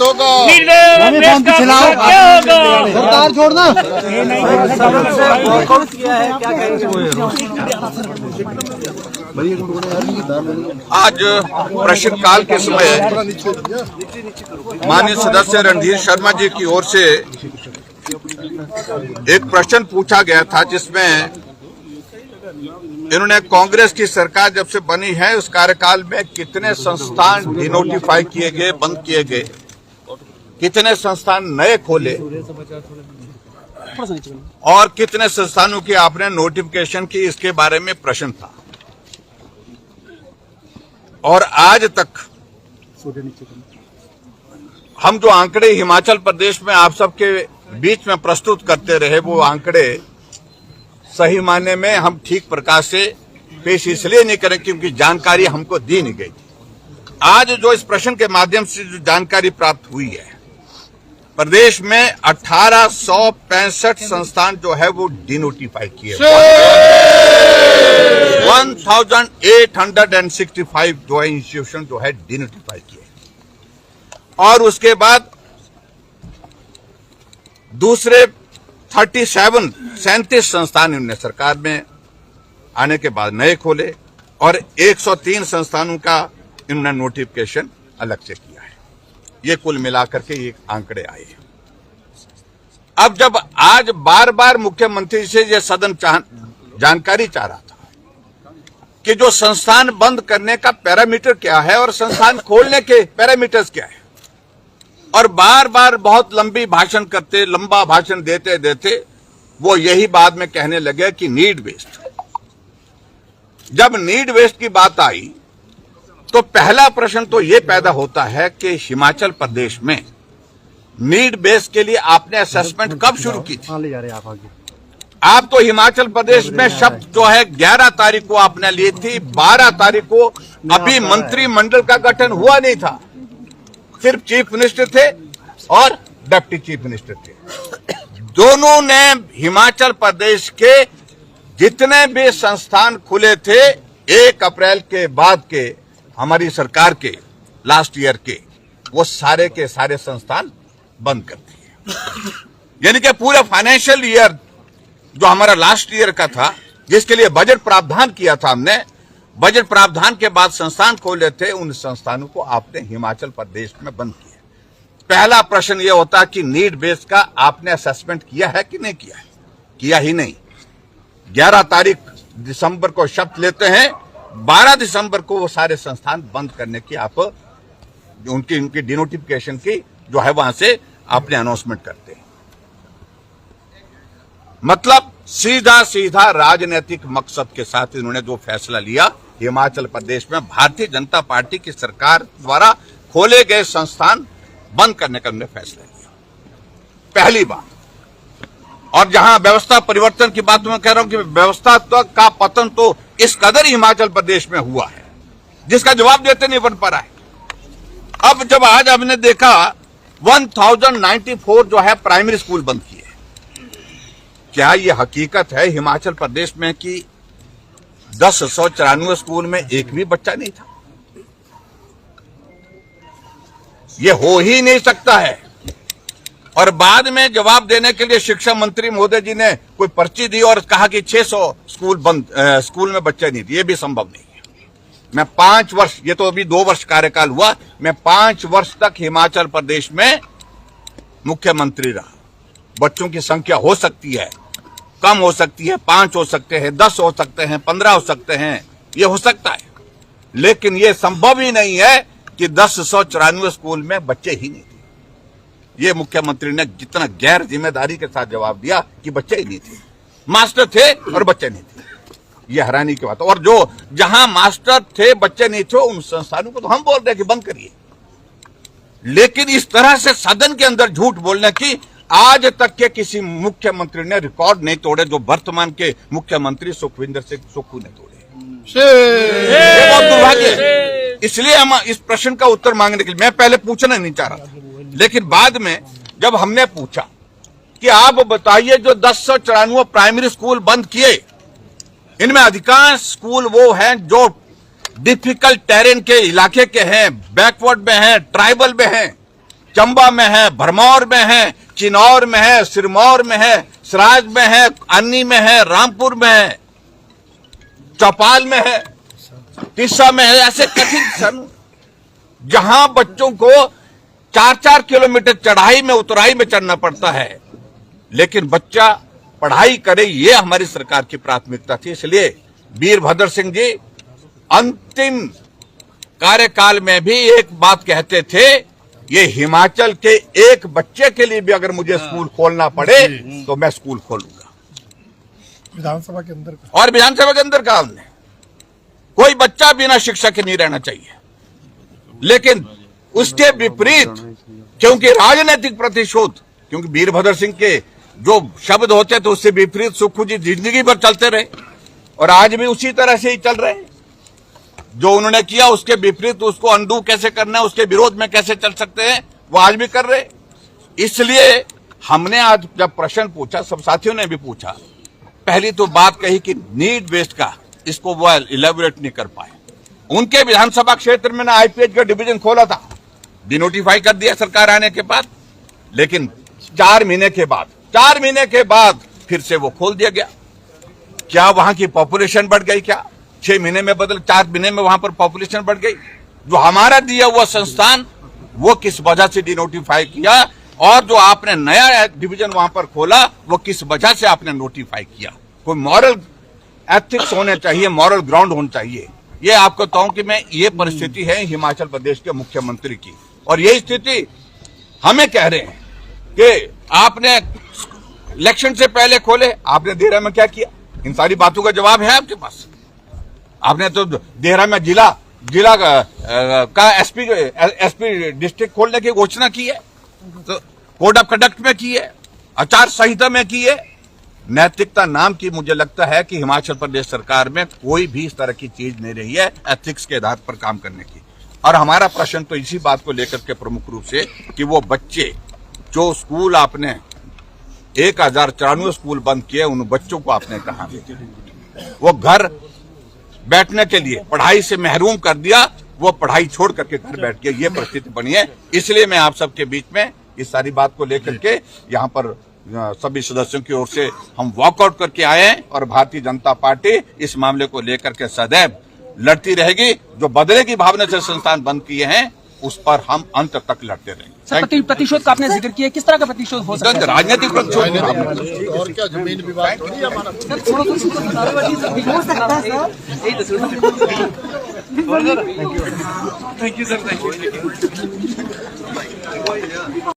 होगा। सरकार छोड़ना। आज प्रश्नकाल के समय माननीय सदस्य रणधीर शर्मा जी की ओर से एक प्रश्न पूछा गया था, जिसमें इन्होंने कांग्रेस की सरकार जब से बनी है उस कार्यकाल में कितने संस्थान डिनोटिफाई किए गए, बंद किए गए, कितने संस्थान नए खोले और कितने संस्थानों की आपने नोटिफिकेशन की, इसके बारे में प्रश्न था। और आज तक हम जो आंकड़े हिमाचल प्रदेश में आप सबके बीच में प्रस्तुत करते रहे, वो आंकड़े सही मायने में हम ठीक प्रकार से पेश इसलिए नहीं करें क्योंकि जानकारी हमको दी नहीं गई। आज जो इस प्रश्न के माध्यम से जो जानकारी प्राप्त हुई है, प्रदेश में 1865 संस्थान जो है वो डिनोटिफाई किए, 1865 जो है इंस्टीट्यूशन जो है डिनोटिफाई किए। और उसके बाद दूसरे 37 संस्थान इन्होंने सरकार में आने के बाद नए खोले और 103 संस्थानों का इन्होंने नोटिफिकेशन अलग से किया है। ये कुल मिलाकर के ये आंकड़े आए। अब जब आज बार बार मुख्यमंत्री से ये सदन जानकारी चाह रहा था कि जो संस्थान बंद करने का पैरामीटर क्या है और संस्थान खोलने के पैरामीटर्स क्या है, और बार बार बहुत लंबा भाषण देते देते वो यही बाद में कहने लगे कि नीड बेस्ड। जब नीड बेस्ड की बात आई तो पहला प्रश्न तो ये पैदा होता है कि हिमाचल प्रदेश में नीड बेस्ड के लिए आपने असेसमेंट कब शुरू की थी? आप तो हिमाचल प्रदेश में शब्द जो है 11 तारीख को आपने ली थी, 12 तारीख को अभी मंत्रिमंडल का गठन हुआ नहीं था, सिर्फ चीफ मिनिस्टर थे और डिप्टी चीफ मिनिस्टर थे। दोनों ने हिमाचल प्रदेश के जितने भी संस्थान खुले थे 1 अप्रैल के बाद के हमारी सरकार के लास्ट ईयर के, वो सारे के सारे संस्थान बंद कर दिए। यानी कि पूरा फाइनेंशियल ईयर जो हमारा लास्ट ईयर का था, जिसके लिए बजट प्रावधान किया था हमने, बजट प्रावधान के बाद संस्थान खोले थे, उन संस्थानों को आपने हिमाचल प्रदेश में बंद किया। पहला प्रश्न यह होता कि नीड बेस का आपने असेसमेंट किया है कि नहीं किया है? किया ही नहीं। 11 तारीख दिसंबर को शपथ लेते हैं, 12 दिसंबर को वो सारे संस्थान बंद करने की आप उनकी डिनोटिफिकेशन की जो है वहां से आपने अनाउंसमेंट करते हैं। मतलब सीधा राजनीतिक मकसद के साथ इन्होंने जो फैसला लिया, हिमाचल प्रदेश में भारतीय जनता पार्टी की सरकार द्वारा खोले गए संस्थान बंद करने का उन्होंने फैसला लिया, पहली बात। और जहां व्यवस्था परिवर्तन की बात मैं कह रहा हूं कि व्यवस्था का पतन तो इस कदर हिमाचल प्रदेश में हुआ है जिसका जवाब देते नहीं बन पा रहा है। अब जब आज हमने देखा 1094 जो है प्राइमरी स्कूल बंद किए, क्या ये हकीकत है हिमाचल प्रदेश में कि 1094 स्कूल में एक भी बच्चा नहीं था? ये हो ही नहीं सकता है। और बाद में जवाब देने के लिए शिक्षा मंत्री महोदय जी ने कोई पर्ची दी और कहा कि 600 स्कूल में बच्चे नहीं थे। ये भी संभव नहीं है। मैं 5 वर्ष, ये तो अभी 2 वर्ष कार्यकाल हुआ, मैं 5 वर्ष तक हिमाचल प्रदेश में मुख्यमंत्री रहा। बच्चों की संख्या हो सकती है, कम हो सकती है, 5 हो सकते हैं, 10 हो सकते हैं, 15 हो सकते हैं, ये हो सकता है, लेकिन ये संभव ही नहीं है कि 1094 स्कूल में बच्चे ही नहीं थे। ये मुख्यमंत्री ने जितना गैर जिम्मेदारी के साथ जवाब दिया कि बच्चे ही नहीं थे, मास्टर थे और बच्चे नहीं थे, ये हैरानी की बात। और जो जहां मास्टर थे बच्चे नहीं थे, उन संस्थानों को तो हम बोल रहे हैं कि बंद करिए, लेकिन इस तरह से सदन के अंदर झूठ बोलने की आज तक के किसी मुख्यमंत्री ने रिकॉर्ड नहीं तोड़े, जो वर्तमान के मुख्यमंत्री सुखविंदर सिंह सुक्खू ने तोड़े। ये बहुत दुर्भाग्य है। इसलिए हम इस प्रश्न का उत्तर मांगने के लिए, मैं पहले पूछना नहीं चाह रहा था, लेकिन बाद में जब हमने पूछा कि आप बताइए जो 1094 प्राइमरी स्कूल बंद किए, इनमें अधिकांश स्कूल वो हैं जो डिफिकल्ट टेरेन के इलाके के हैं, बैकवर्ड में हैं, ट्राइबल में हैं, चंबा में है, भरमौर में है, चिनौर में है, सिरमौर में है, सराज में है, अन्नी में है, रामपुर में है, चौपाल में है, तिस्सा में है। ऐसे कठिन सन जहां बच्चों को 4-4 किलोमीटर चढ़ाई में उतराई में चढ़ना पड़ता है, लेकिन बच्चा पढ़ाई करे, ये हमारी सरकार की प्राथमिकता थी। इसलिए वीरभद्र सिंह जी अंतिम कार्यकाल में भी एक बात कहते थे, ये हिमाचल के एक बच्चे के लिए भी अगर मुझे स्कूल खोलना पड़े तो मैं स्कूल खोलूंगा। विधानसभा के अंदर और विधानसभा के अंदर कहा हमने, कोई बच्चा बिना शिक्षा के नहीं रहना चाहिए। लेकिन उसके विपरीत, क्योंकि राजनीतिक प्रतिशोध, क्योंकि वीरभद्र सिंह के जो शब्द होते थे उससे विपरीत सुखू जी जिंदगी भर चलते रहे और आज भी उसी तरह से ही चल रहे हैं। जो उन्होंने किया उसके विपरीत उसको अंडू कैसे करना है, उसके विरोध में कैसे चल सकते हैं, वो आज भी कर रहे। इसलिए हमने आज जब प्रश्न पूछा, सब साथियों ने भी पूछा, पहली तो बात कही कि नीड बेस्ड का इसको वो इलेबोरेट नहीं कर पाए। उनके विधानसभा क्षेत्र में ना आईपीएच का डिवीजन खोला था, डिनोटिफाई कर दिया सरकार आने के बाद, लेकिन 4 महीने के बाद फिर से वो खोल दिया गया। क्या वहां की पॉपुलेशन बढ़ गई? क्या 6 महीने में 4 महीने में वहां पर पॉपुलेशन बढ़ गई? जो हमारा दिया हुआ संस्थान वो किस वजह से डिनोटिफाई किया, और जो आपने नया डिवीजन वहां पर खोला वो किस वजह से आपने नोटिफाई किया? कोई मॉरल एथिक्स होने चाहिए, मॉरल ग्राउंड होना चाहिए। ये आपको कहूं कि मैं ये परिस्थिति है हिमाचल प्रदेश के मुख्यमंत्री की, और यही स्थिति हमें कह रहे हैं कि आपने इलेक्शन से पहले खोले, आपने देहरा में क्या किया? इन सारी बातों का जवाब है आपके पास। आपने तो देहरा में जिला का एसपी डिस्ट्रिक्ट खोलने की घोषणा की है, तो कोड ऑफ कंडक्ट में की है, आचार संहिता में की है। नैतिकता नाम की मुझे लगता है कि हिमाचल प्रदेश सरकार में कोई भी इस तरह की चीज नहीं रही है एथिक्स के आधार पर काम करने की। और हमारा प्रश्न तो इसी बात को लेकर के प्रमुख रूप से कि वो बच्चे जो स्कूल आपने 1094 स्कूल बंद किए, उन बच्चों को आपने कहा वो घर बैठने के लिए पढ़ाई से महरूम कर दिया, वो पढ़ाई छोड़ करके घर बैठ गए, ये परिस्थिति बनी है। इसलिए मैं आप सबके बीच में इस सारी बात को लेकर के यहाँ पर सभी सदस्यों की ओर से हम वॉकआउट करके आए हैं, और भारतीय जनता पार्टी इस मामले को लेकर के सदैव लड़ती रहेगी। जो बदले की भावना से संस्थान बंद किए हैं उस पर हम अंत तक लड़ते रहेंगे। प्रतिशोध का आपने जिक्र किया, किस तरह का प्रतिशोध हो सकता है? राजनीतिक प्रतिशोध और क्या जमीन विवाद थोड़ी हमारा thank you sir, thank you.